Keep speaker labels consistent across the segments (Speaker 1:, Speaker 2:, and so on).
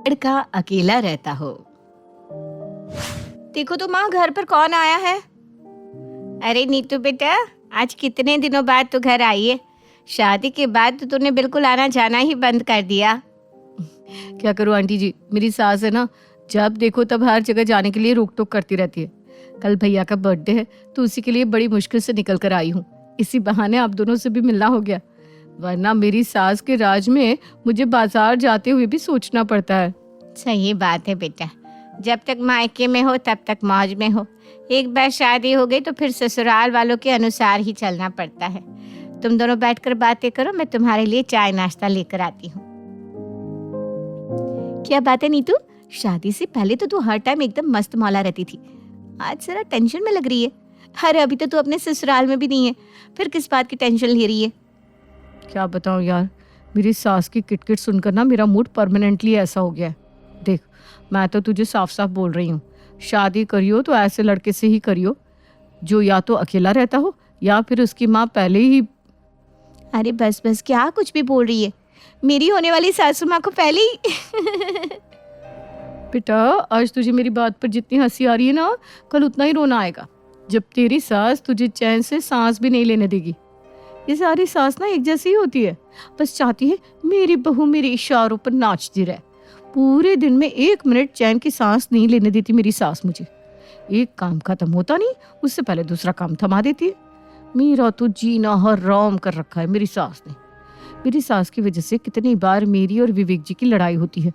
Speaker 1: लड़का अकेला रहता हो। देखो तो माँ, घर पर कौन आया है? अरे नीतू बेटा, आज कितने दिनों बाद तू घर आई है। शादी के बाद तो तूने बिल्कुल आना जाना ही बंद कर दिया।
Speaker 2: क्या करूँ आंटी जी, मेरी सास है ना, जब देखो तब हर जगह जाने के लिए रोक टोक करती रहती है। कल भैया का बर्थडे है तो उसी के लिए बड़ी मुश्किल से निकल कर आई हूँ। इसी बहाने आप दोनों से भी मिलना हो गया, वरना मेरी सास के राज में मुझे बाजार जाते हुए भी सोचना पड़ता है।
Speaker 1: सही बात है बेटा, जब तक मायके में हो तब तक मौज में हो। एक बार शादी हो गई तो फिर ससुराल वालों के अनुसार ही चलना पड़ता है। तुम दोनों बैठकर बातें करो, मैं तुम्हारे लिए चाय नाश्ता लेकर आती हूँ। क्या बात है नीतू, शादी से पहले तो तू हर टाइम एकदम मस्त मौला रहती थी, आज जरा टेंशन में लग रही है। अरे अभी तो तू अपने ससुराल में भी नहीं है, फिर किस बात की टेंशन ले रही है?
Speaker 2: क्या बताऊँ यार, मेरी सास की किटकिट सुनकर ना मेरा मूड परमानेंटली ऐसा हो गया है। देख, मैं तो तुझे साफ साफ बोल रही हूँ, शादी करियो तो ऐसे लड़के से ही करियो जो या तो अकेला रहता हो या फिर उसकी माँ पहले ही।
Speaker 1: अरे बस बस, क्या कुछ भी बोल रही है? मेरी होने वाली सासू माँ को पहले ही
Speaker 2: बेटा, आज तुझे मेरी बात पर जितनी हंसी आ रही है ना, कल उतना ही रोना आएगा जब तेरी सास तुझे चैन से सांस भी नहीं लेने देगी। ये सारी सास ना एक जैसी ही होती है, बस चाहती है मेरी बहू मेरे इशारों पर नाचती रहे। पूरे दिन में 1 मिनट चैन की सांस नहीं लेने देती मेरी सास मुझे। एक काम खत्म होता नहीं उससे पहले दूसरा काम थमा देती है। मेरा तो जीना हराम कर रखा है मेरी सास ने। मेरी सास की वजह से कितनी बार मेरी और विवेक जी की लड़ाई होती है।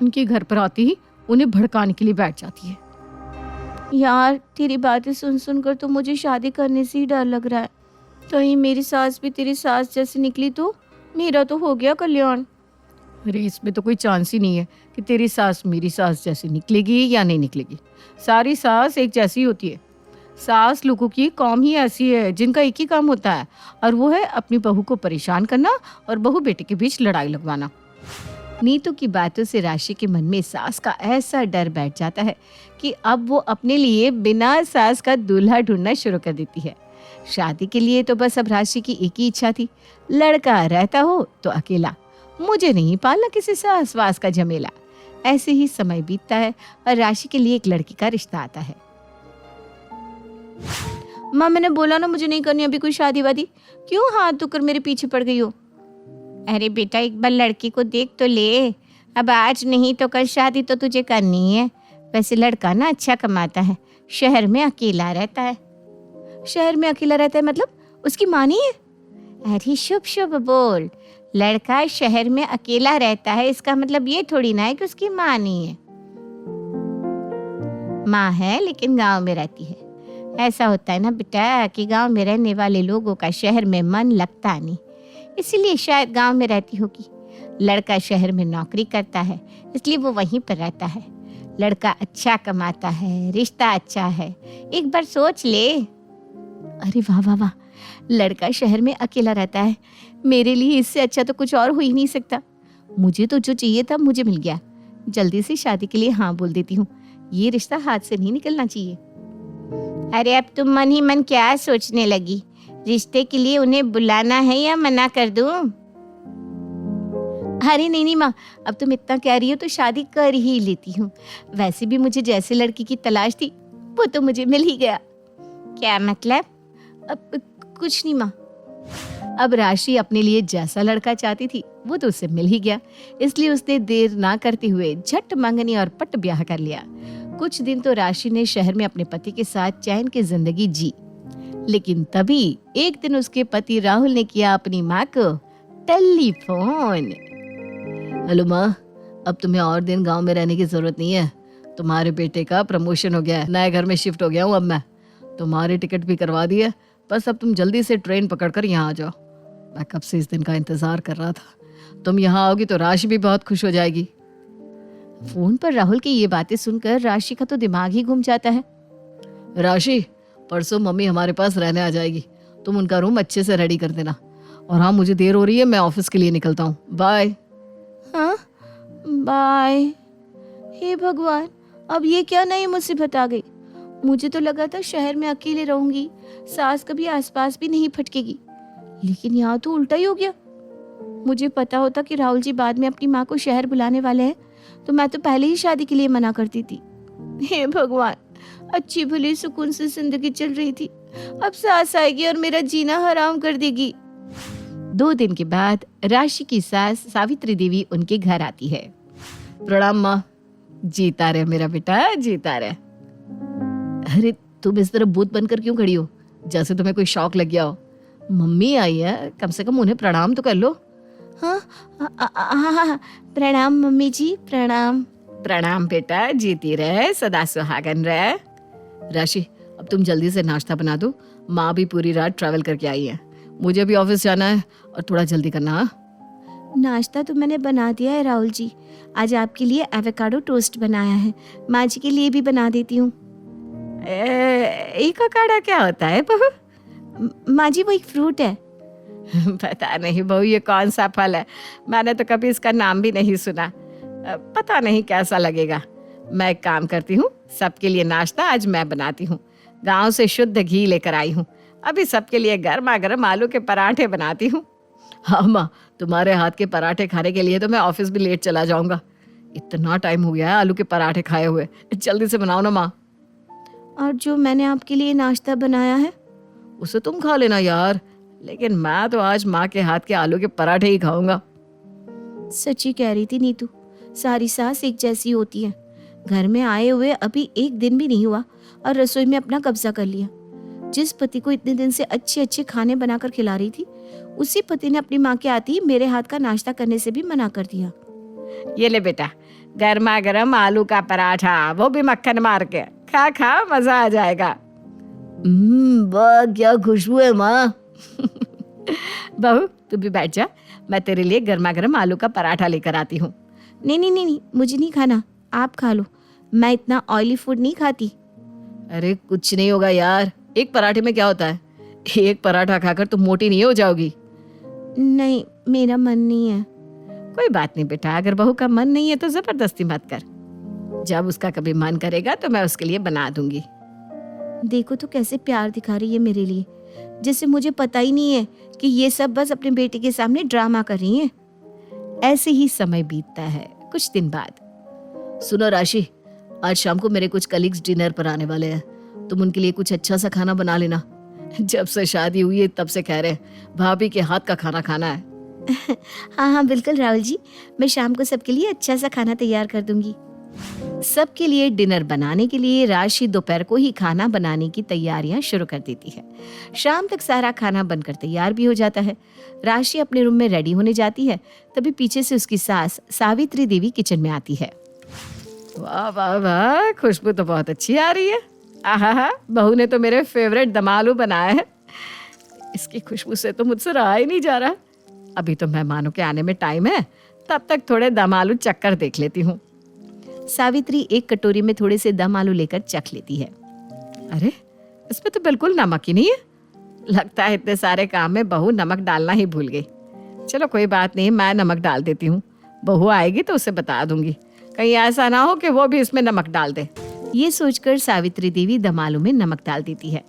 Speaker 2: उनके घर पर आते ही उन्हें भड़काने के लिए बैठ जाती है।
Speaker 1: यार, तेरी बातें सुन सुनकर तो मुझे शादी करने से ही डर लग रहा है। कहीं मेरी सास भी तेरी सास जैसी निकली तो मेरा तो हो गया कल्याण।
Speaker 2: अरे इसमें तो कोई चांस ही नहीं है कि तेरी सास मेरी सास जैसी निकलेगी या नहीं निकलेगी। सारी सास एक जैसी होती है। सास लोगों की कौम ही ऐसी है जिनका एक ही काम होता है, और वो है अपनी बहू को परेशान करना और बहू बेटे के बीच लड़ाई लगवाना।
Speaker 1: नीतू की बातों से राशि के मन में सास का ऐसा डर बैठ जाता है कि अब वो अपने लिए बिना सास का दूल्हा ढूंढना शुरू कर देती है। शादी के लिए तो बस अब राशि की एक ही इच्छा थी, लड़का रहता हो तो अकेला, मुझे नहीं पालना किसी सास वास का झमेला। ऐसे ही समय बीतता है और राशि के लिए एक लड़की का रिश्ता आता है। माँ, मैंने बोला ना मुझे नहीं करनी अभी कोई शादी वादी, क्यों हाथ धोकर मेरे पीछे पड़ गई हो? अरे बेटा, एक बार लड़की को देख तो ले, अब आज नहीं तो कल शादी तो तुझे करनी है। वैसे लड़का ना अच्छा कमाता है, शहर में अकेला रहता है। शहर में अकेला रहता है मतलब उसकी माँ नहीं है? अरे शुभ शुभ बोल, लड़का शहर में अकेला रहता है इसका मतलब ये थोड़ी ना है कि उसकी माँ नहीं है। माँ है लेकिन गांव में रहती है। ऐसा होता है ना बेटा कि गांव में रहने वाले लोगों का शहर में मन लगता नहीं, इसीलिए शायद गांव में रहती होगी। लड़का शहर में नौकरी करता है इसलिए वो वहीं पर रहता है। लड़का अच्छा कमाता है, रिश्ता अच्छा है, एक बार सोच ले। अरे वाह वाह वाह, लड़का शहर में अकेला रहता है, मेरे लिए इससे अच्छा तो कुछ और हो ही नहीं सकता। मुझे तो जो चाहिए था मुझे मिल गया। जल्दी से शादी के लिए हाँ बोल देती हूँ, ये रिश्ता हाथ से नहीं निकलना चाहिए। अरे अब तुम मन ही मन क्या सोचने लगी? रिश्ते के लिए उन्हें बुलाना है या मना कर दूं? अरे नहीं नहीं माँ, अब तुम इतना कह रही हो तो शादी कर ही लेती हूँ। वैसे भी मुझे जैसे लड़की की तलाश थी वो तो मुझे मिल ही गया। क्या मतलब? अब कुछ नहीं माँ, अब राशि अपने लिए जैसा लड़का चाहती थी वो तो उससे मिल ही गया, इसलिए उसने देर ना करते हुए झट मंगनी और पट ब्याह कर लिया। कुछ दिन तो राशि ने शहर में अपने पति के साथ चैन की जिंदगी जी, लेकिन तभी एक दिन उसके पति राहुल ने किया अपनी माँ को टेलीफोन।
Speaker 2: हेलो माँ, अब तुम्हें और दिन गांव में रहने की जरूरत नहीं है। तुम्हारे बेटे का प्रमोशन हो गया है, नए घर में शिफ्ट हो गया हूँ अब मैं। तुम्हारी टिकट भी करवा दी है, बस अब तुम जल्दी से ट्रेन पकड़कर यहाँ आ जाओ। मैं कब से इस दिन का इंतजार कर रहा था। तुम यहाँ आओगी तो राशि भी बहुत खुश हो जाएगी।
Speaker 1: फोन पर राहुल की ये बातें सुनकर राशि का तो दिमाग ही घूम जाता है।
Speaker 2: राशि, परसों मम्मी हमारे पास रहने आ जाएगी, तुम उनका रूम अच्छे से रेडी कर देना। और हाँ, मुझे देर हो रही है, मैं ऑफिस के लिए निकलता हूँ। बाय।
Speaker 1: हाँ बाय। हे भगवान, अब ये क्या नई मुसीबत आ गई? मुझे तो लगा था शहर में अकेले रहूंगी, सास कभी आसपास भी नहीं फटकेगी, लेकिन यहाँ तो उल्टा ही हो गया। मुझे पता होता कि राहुल जी बाद में अपनी माँ को शहर बुलाने वाले हैं तो मैं तो पहले ही शादी के लिए मना करती थी। हे भगवान, अच्छी भली सुकून से जिंदगी चल रही थी, अब सास आएगी और मेरा जीना हराम कर देगी। 2 दिन के बाद राशि की सास सावित्री देवी उनके घर आती है।
Speaker 2: प्रणाम माँ। जीता रहे मेरा बेटा, जीता रहे। अरे तुम इस तरह भूत बनकर क्यों खड़ी हो, जैसे तुम्हें कोई शौक लग गया हो? मम्मी आई है, कम से कम उन्हें प्रणाम तो कर लो।
Speaker 1: हाँ हाँ, प्रणाम मम्मी जी, प्रणाम।
Speaker 2: प्रणाम बेटा, जीती रहे, सदा सुहागन रहे। राशि, अब तुम जल्दी से नाश्ता बना दो, माँ भी पूरी रात ट्रैवल करके आई है, मुझे भी ऑफिस जाना है और थोड़ा जल्दी करना। हाँ?
Speaker 1: नाश्ता तो मैंने बना दिया है राहुल जी, आज आपके लिए एवोकाडो टोस्ट बनाया है, माँ जी के लिए भी बना देती हूँ।
Speaker 2: एवोकाडो क्या होता है बहू?
Speaker 1: माँ जी वो एक फ्रूट है।
Speaker 2: पता नहीं बहू ये कौन सा फल है, मैंने तो कभी इसका नाम भी नहीं सुना, पता नहीं कैसा लगेगा। मैं एक काम करती हूँ, सबके लिए नाश्ता आज मैं बनाती हूँ, गांव से शुद्ध घी लेकर आई हूँ, अभी सबके लिए गर्मा गर्म आलू के पराठे बनाती हूँ। हाँ माँ, तुम्हारे हाथ के पराठे खाने के लिए तो मैं ऑफिस भी लेट चला जाऊंगा, इतना टाइम हो गया है आलू के पराठे खाए हुए, जल्दी से बनाओ ना माँ।
Speaker 1: और जो मैंने आपके लिए नाश्ता बनाया है
Speaker 2: उसे तुम खा लेना यार, लेकिन मैं तो आज माँ के हाथ के आलू के पराठे ही खाऊंगा।
Speaker 1: सच्ची कह रही थी नीतू, सारी सास एक जैसी होती है। घर में आए हुए अभी 1 दिन भी नहीं हुआ और रसोई में अपना कब्जा कर लिया। जिस पति को इतने दिन से अच्छे अच्छे खाने बनाकर खिला रही थी, उसी पति ने अपनी माँ के आते ही मेरे हाथ का नाश्ता करने से भी मना कर दिया।
Speaker 2: ये ले बेटा, गर्मा गर्म आलू का पराठा, वो भी मक्खन मार के, खा खा, मजा आ जाएगा। वाह क्या खुशबू है माँ। बहू तू भी बैठ जा, मैं तेरे लिए गर्मा गर्म आलू का पराठा लेकर आती हूँ।
Speaker 1: नहीं, मुझे नहीं खाना, आप खा लो, मैं इतना ऑयली फूड नहीं खाती।
Speaker 2: अरे कुछ नहीं होगा यार, एक पराठे में क्या होता है, एक पराठा खाकर तुम मोटी नहीं हो जाओगी।
Speaker 1: नहीं, मेरा मन नहीं है।
Speaker 2: कोई बात नहीं बेटा, अगर बहू का मन नहीं है तो जबरदस्ती मत कर, जब उसका कभी मन करेगा तो मैं उसके लिए बना दूंगी।
Speaker 1: देखो तो कैसे प्यार दिखा रही है मेरे लिए, जैसे मुझे पता ही नहीं है कि ये सब बस अपने बेटे के सामने ड्रामा कर रही है।
Speaker 2: ऐसे ही समय बीतता है। कुछ दिन बाद, सुनो राशि, आज शाम को मेरे कुछ कलीग्स डिनर पर आने वाले हैं, तुम उनके लिए कुछ अच्छा सा खाना बना लेना। जब से शादी हुई है तब से कह रहे हैं भाभी के हाथ का खाना खाना है।
Speaker 1: हाँ बिल्कुल राहुल जी, मैं शाम को सबके लिए अच्छा सा खाना तैयार कर दूंगी।
Speaker 2: सबके लिए डिनर बनाने के लिए राशि दोपहर को ही खाना बनाने की तैयारियां शुरू कर देती है। शाम तक सारा खाना बनकर तैयार भी हो जाता है। राशि अपने रूम में रेडी होने जाती है, तभी पीछे से उसकी सास सावित्री देवी किचन में आती है। वाह वाह वाह, खुशबू तो बहुत अच्छी आ रही है। आहा, बहू ने तो मेरे फेवरेट दम आलू बनाए हैं, इसकी खुशबू से तो मुझसे रहा ही नहीं जा रहा। अभी तो मेहमानों के आने में टाइम है, तब तक थोड़े दम आलू चक्कर देख लेती हूँ। सावित्री एक कटोरी में थोड़े से दम आलू लेकर चख लेती है। अरे इसमें तो बिल्कुल नमक ही नहीं है, लगता है इतने सारे काम में बहू नमक डालना ही भूल गई। चलो कोई बात नहीं, मैं नमक डाल देती हूँ, बहू आएगी तो उसे बता दूंगी, कहीं ऐसा ना हो कि वो भी इसमें नमक डाल दे। ये सोचकर सावित्री देवी दम आलू में नमक डाल देती है।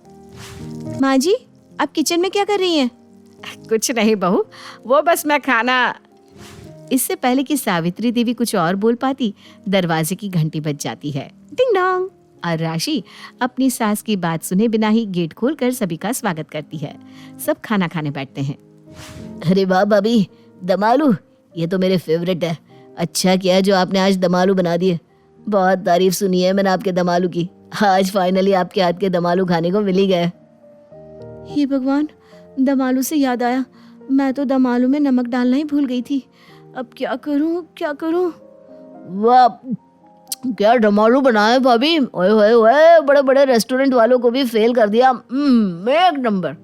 Speaker 1: माँ जी, आप किचन में क्या कर रही हैं?
Speaker 2: कुछ नहीं बहू, वो बस मैं खाना। इससे पहले कि सावित्री देवी कुछ और बोल पाती, दरवाजे की घंटी बज जाती है। Ding dong. और राशि अपनी सास की बात सुने बिना ही गेट खोलकर सभी का स्वागत करती है। सब खाना खाने बैठते हैं। अरे वाह भाभी, दम आलू, ये तो मेरे फेवरेट है, अच्छा किया जो आपने आज दम आलू बना दिए, बहुत तारीफ सुनी है मैंने आपके दम आलू की, आज फाइनली आपके हाथ के दम आलू खाने को मिल ही गए।
Speaker 1: हे भगवान, दम आलू से याद आया, मैं तो दम आलू में नमक डालना ही भूल गई थी, अब क्या करूं?
Speaker 2: वाह क्या दम आलू बनाए भाभी, ओए होए होए, बड़े बड़े रेस्टोरेंट वालों को भी फेल कर दिया, एक नंबर।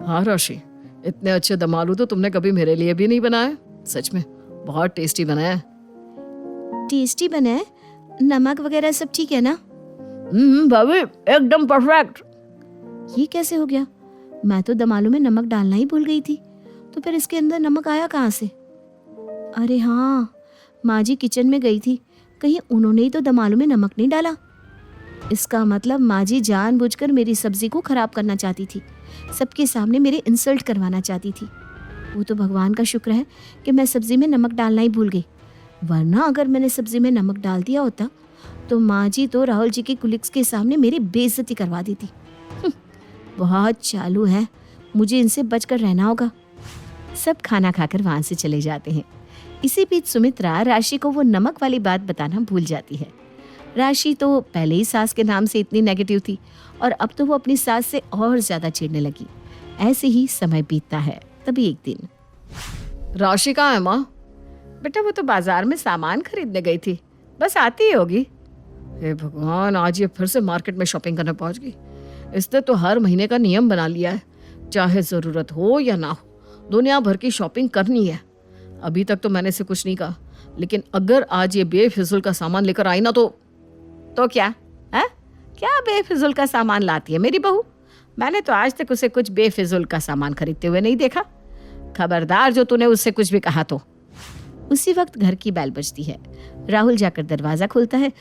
Speaker 2: हाँ राशि, इतने अच्छे दम आलू तो तुमने कभी मेरे लिए भी नहीं बनाए, सच में बहुत टेस्टी बनाया।
Speaker 1: टेस्टी बना है? नमक वगैरह सब ठीक है ना?
Speaker 2: भाभी एकदम परफेक्ट।
Speaker 1: ये कैसे हो गया? मैं तो दम आलू में नमक डालना ही भूल गई थी, तो फिर इसके अंदर नमक आया कहाँ से? अरे हाँ, माँ जी किचन में गई थी, कहीं उन्होंने ही तो दम आलू में नमक नहीं डाला। इसका मतलब माँ जी जानबूझकर मेरी सब्जी को खराब करना चाहती थी, सबके सामने मेरे इंसल्ट करवाना चाहती थी। वो तो भगवान का शुक्र है कि मैं सब्जी में नमक डालना ही भूल गई, वरना अगर मैंने सब्जी में नमक डाल दिया होता तो माँ जी तो राहुल जी के कुलिक्स के सामने मेरी बेइज्जती करवा दी थी। बहुत चालू है, मुझे इनसे बचकर रहना होगा। सब खाना खाकर वहां से चले जाते हैं। इसी बीच सुमित्रा राशि को वो नमक वाली बात बताना भूल जाती है। राशि तो पहले ही सास के नाम से इतनी नेगेटिव थी और अब तो वो अपनी सास से और ज्यादा चिढ़ने लगी। ऐसे ही समय बीतता है। तभी एक दिन,
Speaker 2: राशि कहाँ है माँ? बेटा वो तो बाजार में सामान खरीदने गई थी, बस आती ही होगी। हे भगवान, आज ये फिर से मार्केट में शॉपिंग करने पहुंच गई। इसने तो हर महीने का नियम बना लिया है, चाहे जरूरत हो या ना हो दुनिया भर की शॉपिंग करनी है। अभी तक तो मैंने इसे कुछ नहीं कहा, लेकिन अगर आज ये बेफिजुल का सामान लेकर आई ना तो क्या है? क्या बेफिजुल का सामान लाती है मेरी बहू? मैंने तो आज तक उसे कुछ बेफिजुल का सामान खरीदते हुए नहीं देखा। खबरदार जो तूने उससे कुछ भी कहा तो।
Speaker 1: उसी वक्त घर की बेल बजती है। राहुल जाकर दरवाजा खोलता है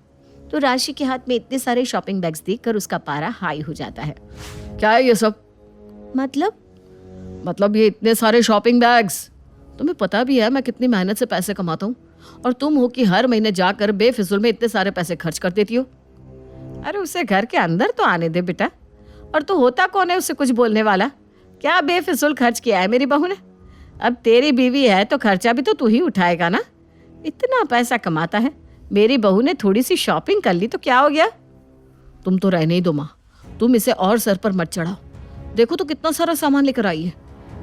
Speaker 1: तो राशि के हाथ में इतने सारे शॉपिंग बैग्स देखकर उसका पारा हाई हो जाता है।
Speaker 2: क्या है ये सब?
Speaker 1: मतलब
Speaker 2: ये इतने सारे शॉपिंग बैग्स? तुम्हें पता भी है मैं कितनी मेहनत से पैसे कमाता हूँ, और तुम हो कि हर महीने जाकर बेफिजुल में इतने सारे पैसे खर्च कर देती हो। अरे उसे घर के अंदर तो आने दे बेटा। और तू होता कौन है उसे कुछ बोलने वाला? क्या बेफिजुल खर्च किया है मेरी बहू ने? अब तेरी बीवी है तो खर्चा भी तो तू ही उठाएगा ना। इतना पैसा कमाता है, मेरी बहू ने थोड़ी सी शॉपिंग कर ली तो क्या हो गया? तुम तो रहने ही दो माँ, तुम इसे और सर पर मत चढ़ाओ। देखो तो कितना सारा सामान लेकर आई है।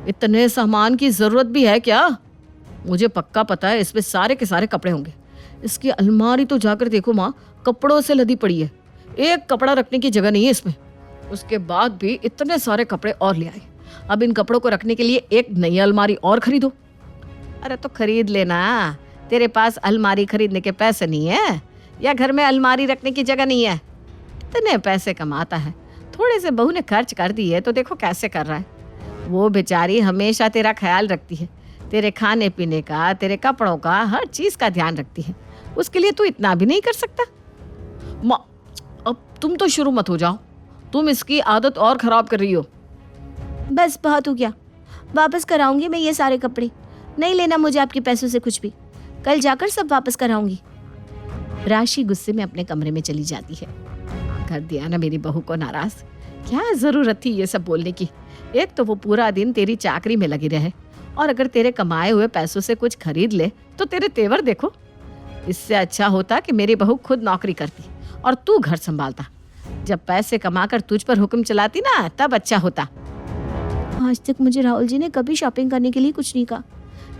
Speaker 2: इतने सामान की जरूरत भी है क्या? मुझे पक्का पता है इसमें सारे के सारे कपड़े होंगे। इसकी अलमारी तो जाकर देखो माँ, कपड़ों से लदी पड़ी है। एक कपड़ा रखने की जगह नहीं है इसमें। उसके बाद भी इतने सारे कपड़े और ले आई। अब इन कपड़ों को रखने के लिए एक नई अलमारी और खरीदो। अरे तो खरीद लेना, तेरे पास अलमारी खरीदने के पैसे नहीं है या घर में अलमारी रखने की जगह नहीं है? इतने पैसे कमाता है, थोड़े से बहू ने खर्च कर दिए तो देखो कैसे कर रहा है। वो बेचारी हमेशा तेरा ख्याल रखती है, तेरे खाने पीने का, तेरे कपड़ों का, हर चीज का ध्यान रखती है। उसके लिए तू इतना भी नहीं कर सकता? माँ अब तुम तो शुरू मत हो जाओ, तुम इसकी आदत और खराब कर रही हो।
Speaker 1: बस बहुत हो गया, वापस कराऊंगी मैं ये सारे कपड़े। नहीं लेना मुझे आपके पैसों से कुछ भी, कल जाकर सब वापस कराऊंगी। राशि गुस्से में अपने कमरे में चली जाती है।
Speaker 2: कर दिया ना मेरी बहू को नाराज। क्या जरूरत थी ये सब बोलने की? एक तो वो पूरा दिन तेरी चाकरी में लगी रहे, और अगर तेरे कमाए हुए पैसों से कुछ खरीद ले तो तेरे तेवर देखो। इससे अच्छा होता कि मेरी बहू खुद नौकरी करती और तू घर संभालता। जब पैसे कमाकर तुझ पर हुक्म चलाती ना, तब अच्छा होता।
Speaker 1: आज तक मुझे राहुल जी ने कभी शॉपिंग करने के लिए कुछ नहीं कहा,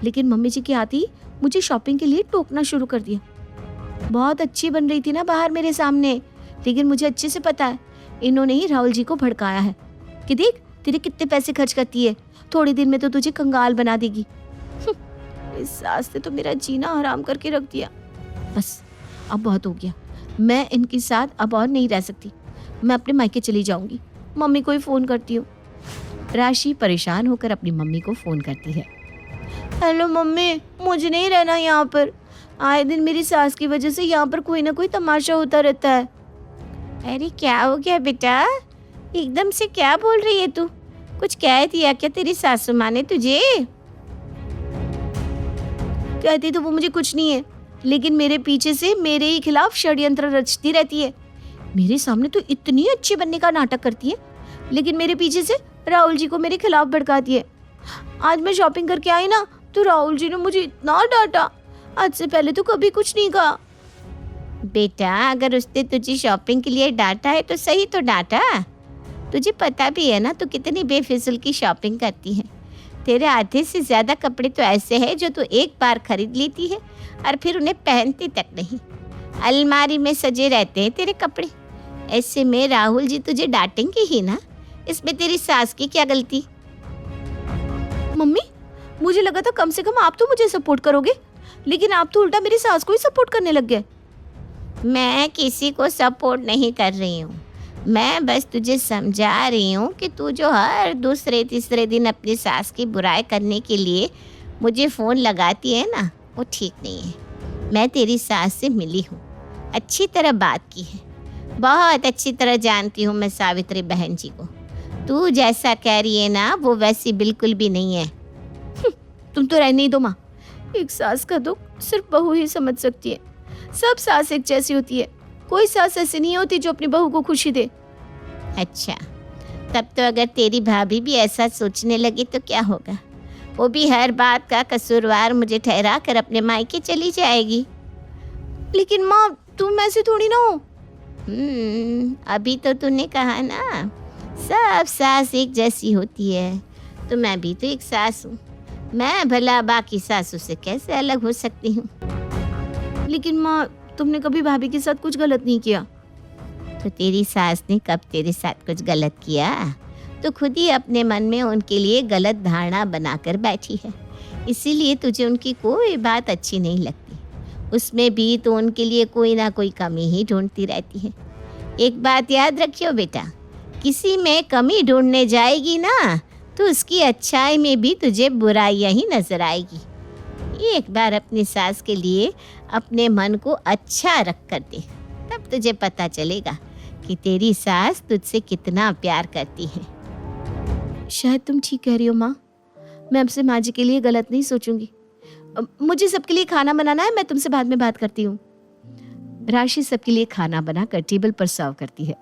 Speaker 1: लेकिन मम्मी जी के आते ही मुझे शॉपिंग के लिए टोकना शुरू कर दिया। बहुत अच्छी बन रही थी ना बाहर मेरे सामने, लेकिन मुझे अच्छे से पता है इन्होंने ही राहुल जी को भड़काया है कि देख तेरे कितने पैसे खर्च करती है, थोड़ी देर में तो तुझे कंगाल बना देगी। इस सास ने तो मेरा जीना हराम करके रख दिया। बस अब बहुत हो गया, मैं इनके साथ अब और नहीं रह सकती। मैं अपने मायके चली जाऊंगी, मम्मी को ही फोन करती हूँ। राशि परेशान होकर अपनी मम्मी को फोन करती है। हेलो मम्मी, मुझे नहीं रहना यहाँ पर। आए दिन मेरी सास की वजह से यहाँ पर कोई ना कोई तमाशा होता रहता है। अरे क्या हो गया बेटा, एकदम से क्या बोल रही है तू? कुछ कह दिया क्या तेरी सासू माँ ने तुझे? कहती तो वो मुझे कुछ नहीं है, लेकिन मेरे पीछे से मेरे ही खिलाफ षड्यंत्र रचती रहती है। मेरे सामने तो इतनी अच्छी बनने का नाटक करती है, लेकिन मेरे पीछे से राहुल जी को मेरे खिलाफ भड़काती है। आज मैं शॉपिंग करके आई ना, तो राहुल जी ने मुझे इतना डांटा, आज से पहले तो कभी कुछ नहीं कहा। बेटा अगर उसने तुझे शॉपिंग के लिए डांटा है तो सही तो डांटा। तुझे पता भी है ना तू कितनी बेफिजुल की शॉपिंग करती है। तेरे आधे से ज़्यादा कपड़े तो ऐसे हैं जो तू एक बार खरीद लेती है और फिर उन्हें पहनती तक नहीं। अलमारी में सजे रहते हैं तेरे कपड़े। ऐसे में राहुल जी तुझे डांटेंगे ही ना, इसमें तेरी सास की क्या गलती? मम्मी मुझे लगा था कम से कम आप तो मुझे सपोर्ट करोगे, लेकिन आप तो उल्टा मेरी सास को ही सपोर्ट करने लग गए। मैं किसी को सपोर्ट नहीं कर रही हूँ, मैं बस तुझे समझा रही हूँ कि तू जो हर दूसरे तीसरे दिन अपनी सास की बुराई करने के लिए मुझे फ़ोन लगाती है ना, वो ठीक नहीं है। मैं तेरी सास से मिली हूँ, अच्छी तरह बात की है, बहुत अच्छी तरह जानती हूँ मैं सावित्री बहन जी को। तू जैसा कह रही है ना वो वैसी बिल्कुल भी नहीं है। तुम तो रहने ही दो माँ, एक सास का दुख
Speaker 2: सिर्फ बहू ही समझ सकती है। सब सास एक जैसी होती है, कोई सास ऐसी नहीं होती जो अपनी बहू को खुशी दे।
Speaker 1: अच्छा, तब तो अगर तेरी भाभी भी ऐसा सोचने लगी तो क्या होगा? वो भी हर बात का कसूरवार मुझे ठहरा कर अपने मायके चली जाएगी।
Speaker 2: लेकिन माँ, तुम ऐसी थोड़ी ना हो।
Speaker 1: अभी तो तूने कहा ना सब सास एक जैसी होती है, तो मैं भी तो एक सास हूँ। मैं भला बाकी सासों से कैसे अलग हो सकती हूँ?
Speaker 2: लेकिन माँ, तुमने कभी भाभी के साथ कुछ गलत नहीं किया।
Speaker 1: तो तेरी सास ने कब तेरे साथ कुछ गलत किया? तो खुद ही अपने मन में उनके लिए गलत धारणा बनाकर बैठी है, इसीलिए तुझे उनकी कोई बात अच्छी नहीं लगती। उसमें भी तो उनके लिए कोई ना कोई कमी ही ढूंढती रहती है। एक बात याद रखियो बेटा, किसी में कमी ढूंढने जाएगी ना तो उसकी अच्छाई में भी तुझे बुराइयां ही नजर आएगी। एक बार अपनी सास के लिए अपने मन को अच्छा रख कर दे, तब तुझे पता चलेगा कि तेरी सास तुझसे कितना प्यार करती है।
Speaker 2: शायद तुम ठीक कह रही हो माँ, मैं अब से माँ जी के लिए गलत नहीं सोचूंगी। मुझे सबके लिए खाना बनाना है, मैं तुमसे बाद में बात करती हूँ। राशि सबके लिए खाना बनाकर टेबल पर सर्व करती है।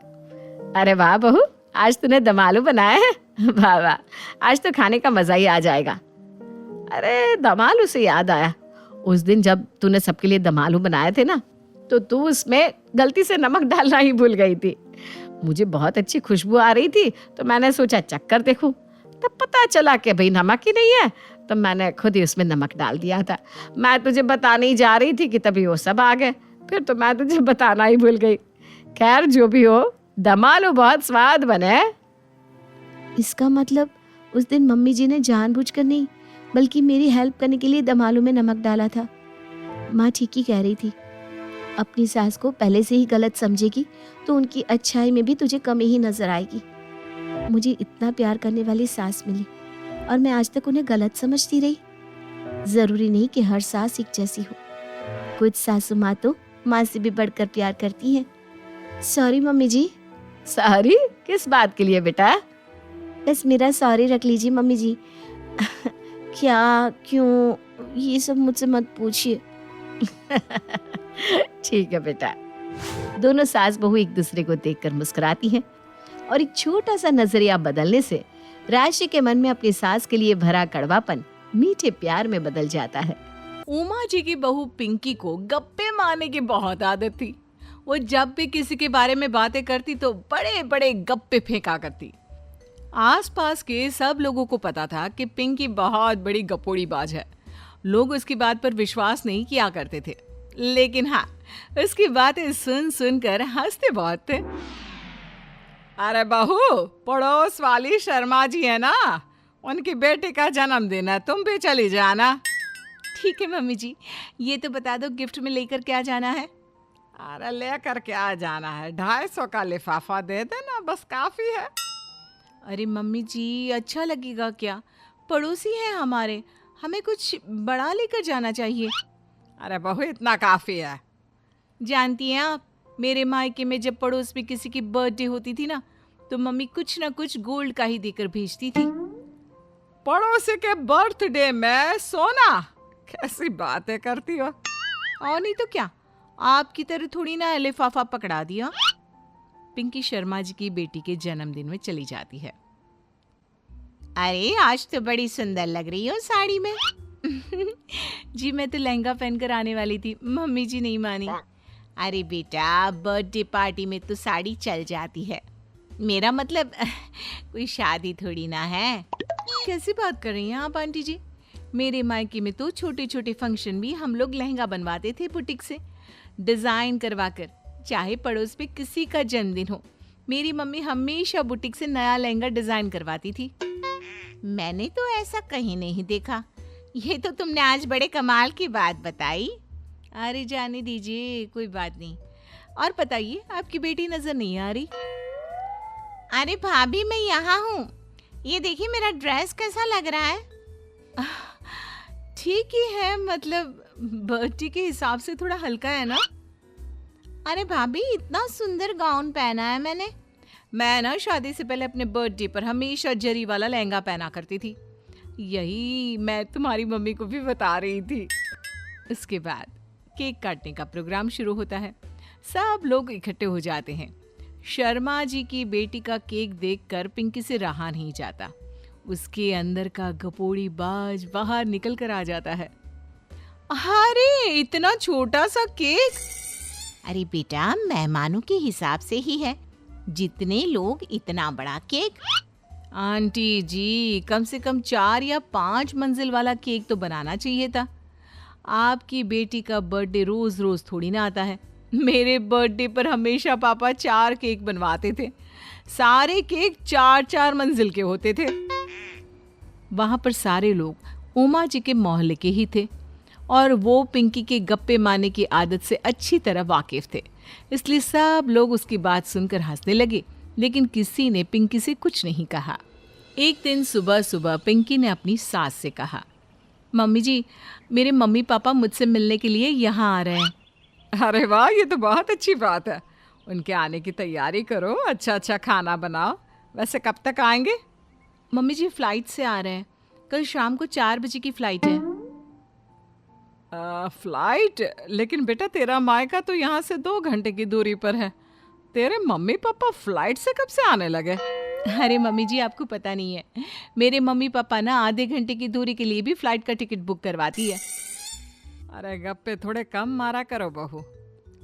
Speaker 2: अरे वाह बहू, आज तूने दम आलू बनाया है। वाह वाह, आज तो खाने का मजा ही आ जाएगा। अरे दम आलू से याद आया, उस दिन जब तूने सबके लिए दम आलू बनाए थे ना, तो तू उसमें गलती से नमक डालना ही भूल गई थी। मुझे बहुत अच्छी खुशबू आ रही थी, तो मैंने सोचा चख कर देखूं। तब पता चला कि भाई नमक ही नहीं है, तो मैंने खुद ही उसमें नमक डाल दिया था। मैं तुझे बताने ही जा रही थी कि तभी वो सब आ गए, फिर तो मैं तुझे बताना ही भूल गई। खैर जो भी हो, दम आलू बहुत स्वाद बने। इसका मतलब उस दिन मम्मी जी ने जानबूझकर नहीं, बल्कि मेरी हेल्प करने के लिए दम आलू में नमक डाला था। माँ ठीक ही कह रही थी, अपनी सास को पहले से ही गलत समझेगी तो उनकी अच्छाई में भी तुझे कमी ही नजर आएगी। मुझे इतना प्यार करने वाली सास मिली और मैं आज तक उन्हें गलत समझती रही। जरूरी नहीं कि हर सास एक जैसी हो, कुछ सासू माँ तो माँ से भी बढ़कर प्यार करती हैं। सॉरी मम्मी जी। सॉरी किस बात के लिए बेटा? बस मेरा सॉरी रख लीजिए मम्मी जी। क्या, क्यों, ये सब मुझसे मत पूछिए। ठीक है बेटा। दोनों सास बहू एक दूसरे को देखकर मुस्कुराती हैं और एक छोटा सा नजरिया बदलने से राशि के मन में अपनी सास के लिए भरा कड़वापन मीठे प्यार में बदल जाता है।
Speaker 3: उमा जी की बहू पिंकी को गप्पे मारने की बहुत आदत थी। वो जब भी किसी के बारे में बातें करती तो बड़े बड़े गप्पे फेंका करती। आसपास के सब लोगों को पता था कि पिंकी बहुत बड़ी गपोड़ी बाज है। लोग उसकी बात पर विश्वास नहीं किया करते थे, लेकिन हाँ, उसकी बातें सुन सुनकर हंसते बहुत थे। अरे बहू, पड़ोस वाली शर्मा जी है ना, उनकी बेटी का जन्मदिन है, तुम भी चली जाना।
Speaker 2: ठीक है मम्मी जी, ये तो बता दो गिफ्ट में लेकर क्या जाना है?
Speaker 3: अरे लेकर क्या जाना है, 250 का लिफाफा दे देना, बस काफी है।
Speaker 2: अरे मम्मी जी, अच्छा लगेगा क्या? पड़ोसी हैं हमारे, हमें कुछ बड़ा लेकर जाना चाहिए।
Speaker 3: अरे बहू, इतना काफी है।
Speaker 2: जानती हैं आप, मेरे मायके में जब पड़ोस में किसी की बर्थडे होती थी ना, तो मम्मी कुछ ना कुछ गोल्ड का ही देकर भेजती थी।
Speaker 3: पड़ोसी के बर्थडे में सोना? कैसी बातें करती हो।
Speaker 2: और नहीं तो क्या, आपकी तरह थोड़ी ना लिफाफा पकड़ा दिया। पिंकी शर्मा जी की बेटी के जन्मदिन में चली जाती है।
Speaker 1: अरे आज तो बड़ी सुंदर लग रही हो साड़ी में।
Speaker 2: जी मैं तो लहंगा पहनकर आने वाली थी, मम्मी जी नहीं मानी।
Speaker 1: अरे बेटा, बर्थडे पार्टी में तो साड़ी चल जाती है, मेरा मतलब कोई शादी थोड़ी ना है।
Speaker 2: कैसी बात कर रही हैं आप आंटी जी? मेरे मायके में तो छोटे छोटे फंक्शन भी हम लोग लहंगा बनवाते थे बुटीक से, डिजाइन करवाकर। चाहे पड़ोस में किसी का जन्मदिन हो, मेरी मम्मी हमेशा बुटीक से नया लहंगा डिजाइन करवाती थी।
Speaker 1: मैंने तो ऐसा कहीं नहीं देखा। ये तो तुमने आज बड़े कमाल की बात बताई।
Speaker 2: अरे जाने दीजिए, कोई बात नहीं। और बताइए, आपकी बेटी नजर नहीं आ रही?
Speaker 1: अरे भाभी, मैं यहाँ हूँ। ये देखिए मेरा ड्रेस कैसा लग रहा है?
Speaker 2: ठीक ही है, मतलब बर्थडे के हिसाब से थोड़ा हल्का है ना।
Speaker 1: अरे भाभी, इतना सुंदर गाउन पहना है मैंने।
Speaker 2: मैं ना शादी से पहले अपने बर्थडे पर हमेशा जरी वाला लहंगा पहना करती थी। यही मैं तुम्हारी मम्मी को भी बता रही थी।
Speaker 3: उसके बाद केक काटने का प्रोग्राम शुरू होता है। सब लोग इकट्ठे हो जाते हैं। शर्मा जी की बेटी का केक देखकर पिंकी से रहा नहीं जाता। उसके अंदर का गपोड़ी बाज बाहर निकल कर आ जाता है। अरे इतना छोटा सा केक!
Speaker 1: अरे बेटा, मेहमानों के हिसाब से ही है, जितने लोग इतना बड़ा केक।
Speaker 3: आंटी जी, कम से कम 4 या 5 मंजिल वाला केक तो बनाना चाहिए था। आपकी बेटी का बर्थडे रोज रोज थोड़ी ना आता है। मेरे बर्थडे पर हमेशा पापा 4 केक बनवाते थे। सारे केक 4-4 मंजिल के होते थे। वहां पर सारे लोग उमा जी के मोहल्ले के ही थे और वो पिंकी के गप्पे मारने की आदत से अच्छी तरह वाकिफ थे। इसलिए सब लोग उसकी बात सुनकर हंसने लगे, लेकिन किसी ने पिंकी से कुछ नहीं कहा। एक दिन सुबह सुबह पिंकी ने अपनी सास से कहा, मम्मी जी, मेरे मम्मी पापा मुझसे मिलने के लिए यहाँ आ रहे हैं। अरे वाह, ये तो बहुत अच्छी बात है। उनके आने की तैयारी करो, अच्छा अच्छा खाना बनाओ। वैसे कब तक आएंगे? मम्मी जी फ्लाइट से आ रहे हैं, कल शाम को 4 बजे की फ्लाइट है। फ्लाइट? लेकिन बेटा तेरा मायका तो यहाँ से 2 घंटे की दूरी पर है। तेरे मम्मी पापा फ्लाइट से कब से आने लगे? अरे मम्मी जी, आपको पता नहीं है, मेरे मम्मी पापा ना आधे घंटे की दूरी के लिए भी फ्लाइट का टिकट बुक करवाती है। अरे गप्पे थोड़े कम मारा करो बहू।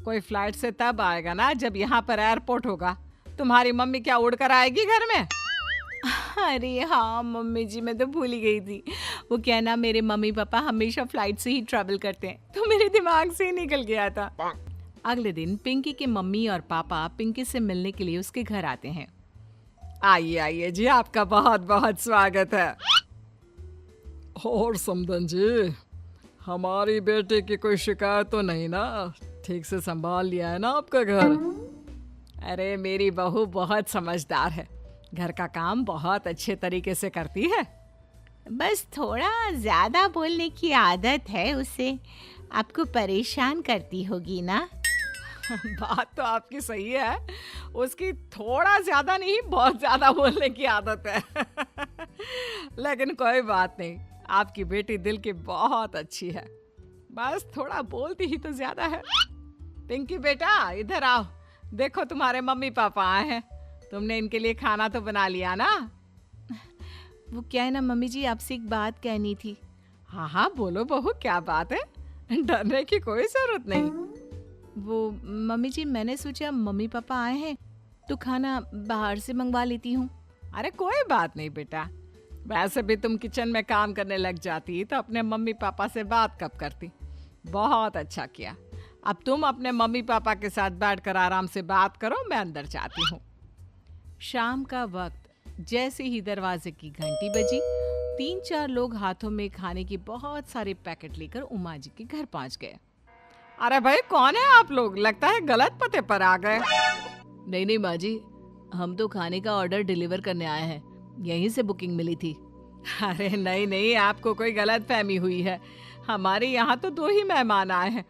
Speaker 3: कोई फ्लाइट से तब आएगा ना जब यहाँ पर एयरपोर्ट होगा। तुम्हारी मम्मी क्या उड़कर आएगी घर में? अरे हाँ मम्मी जी, मैं तो भूल ही गई थी। वो क्या ना, मेरे मम्मी पापा हमेशा फ्लाइट से ही ट्रैवल करते हैं, तो मेरे दिमाग से ही निकल गया था। अगले दिन पिंकी के मम्मी और पापा पिंकी से मिलने के लिए उसके घर आते हैं। आइए आइए जी, आपका बहुत बहुत स्वागत है। और समदन जी, हमारी बेटे की कोई शिकायत तो नहीं ना? ठीक से संभाल लिया है ना आपका घर? अरे मेरी बहू बहुत समझदार है, घर का काम बहुत अच्छे तरीके से करती है।
Speaker 1: बस थोड़ा ज्यादा बोलने की आदत है उसे, आपको परेशान करती होगी ना?
Speaker 3: बात तो आपकी सही है, उसकी थोड़ा ज्यादा नहीं बहुत ज्यादा बोलने की आदत है। लेकिन कोई बात नहीं, आपकी बेटी दिल की बहुत अच्छी है, बस थोड़ा बोलती ही तो ज्यादा है। पिंकी बेटा इधर आओ, देखो तुम्हारे मम्मी पापा आए हैं। तुमने इनके लिए खाना तो बना लिया ना? वो क्या है ना मम्मी जी, आपसे एक बात कहनी थी। हाँ हाँ बोलो बहू, क्या बात है? डरने की कोई जरूरत नहीं। वो मम्मी जी, मैंने सोचा मम्मी पापा आए हैं तो खाना बाहर से मंगवा लेती हूँ। अरे कोई बात नहीं बेटा, वैसे भी तुम किचन में काम करने लग जाती तो अपने मम्मी पापा से बात कब करती। बहुत अच्छा किया। अब तुम अपने मम्मी पापा के साथ बैठकर आराम से बात करो, मैं अंदर जाती हूँ। शाम का वक्त जैसे ही दरवाजे की घंटी बजी, 3-4 लोग हाथों में खाने के बहुत सारे पैकेट लेकर उमा जी के घर पहुंच गए। अरे भाई कौन है आप लोग? लगता है गलत पते पर आ गए। नहीं नहीं माँ जी, हम तो खाने का ऑर्डर डिलीवर करने आए हैं, यहीं से बुकिंग मिली थी। अरे नहीं नहीं, आपको कोई गलत फहमी हुई है। हमारे यहाँ तो 2 ही मेहमान आए हैं।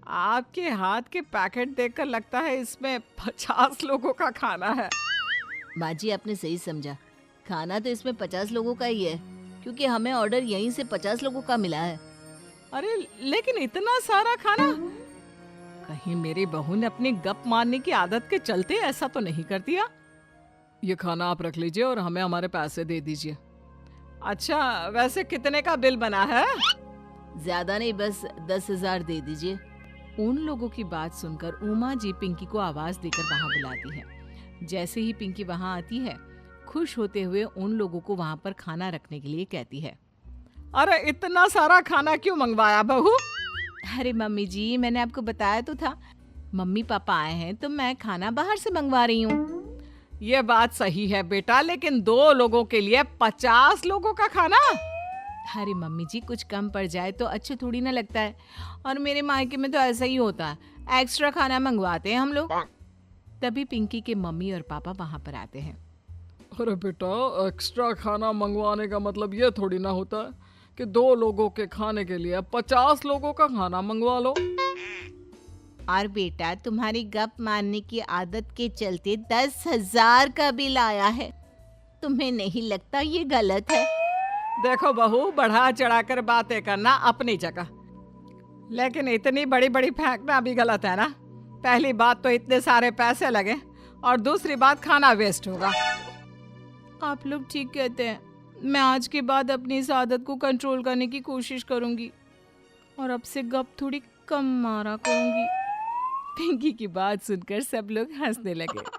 Speaker 3: आपके हाथ के पैकेट देखकर लगता है इसमें 50 लोगों का खाना है।
Speaker 4: माँ जी, आपने सही समझा, खाना तो इसमें 50 लोगों का ही है, क्योंकि हमें ऑर्डर यहीं से 50 लोगों का मिला है।
Speaker 3: अरे लेकिन इतना सारा खाना? कहीं मेरी बहू ने अपनी गप मारने की आदत के चलते ऐसा तो नहीं कर दिया? ये खाना आप रख लीजिए और हमें हमारे पैसे दे दीजिए। अच्छा, वैसे कितने का बिल बना है?
Speaker 4: ज्यादा नहीं, बस 10,000 दे दीजिए।
Speaker 3: उन लोगों की बात सुनकर उमा जी पिंकी को आवाज देकर वहां बुलाती है। जैसे ही पिंकी वहां आती है, खुश होते हुए उन लोगों को वहां पर खाना रखने के लिए कहती है। अरे इतना सारा खाना क्यों मंगवाया बहू? अरे मम्मी जी, मैंने आपको बताया तो था, मम्मी पापा आए हैं तो मैं खाना बाहर से मंगवा रही हूँ। ये बात सही है बेटा, लेकिन 2 लोगों के लिए 50 लोगों का खाना? अरे मम्मी जी, कुछ कम पड़ जाए तो अच्छे थोड़ी ना लगता है, और मेरे मायके में तो ऐसा ही होता है, एक्स्ट्रा खाना मंगवाते हैं हम लोग। तभी पिंकी के मम्मी और पापा वहां पर आते हैं।
Speaker 5: अरे बेटा, एक्स्ट्रा खाना मंगवाने का मतलब ये थोड़ी ना होता है कि 2 लोगों के खाने के लिए 50 लोगों का खाना मंगवा लो।
Speaker 1: और बेटा, तुम्हारी गप मारने की आदत के चलते 10,000 का बिल आया है। तुम्हें नहीं लगता ये गलत है?
Speaker 3: देखो बहू, बढ़ा चढ़ाकर बातें करना अपनी जगह। लेकिन इतनी बड़ी बड़ी फेंकना भी गलत है ना। पहली बात तो इतने सारे पैसे लगे और दूसरी बात खाना वेस्ट होगा।
Speaker 2: आप लोग ठीक कहते हैं। मैं आज के बाद अपनी इस आदत को कंट्रोल करने की कोशिश करूंगी और अब से गप थोड़ी कम मारा करूंगी।
Speaker 3: पिंकी की बात सुनकर सब लोग हंसने लगे।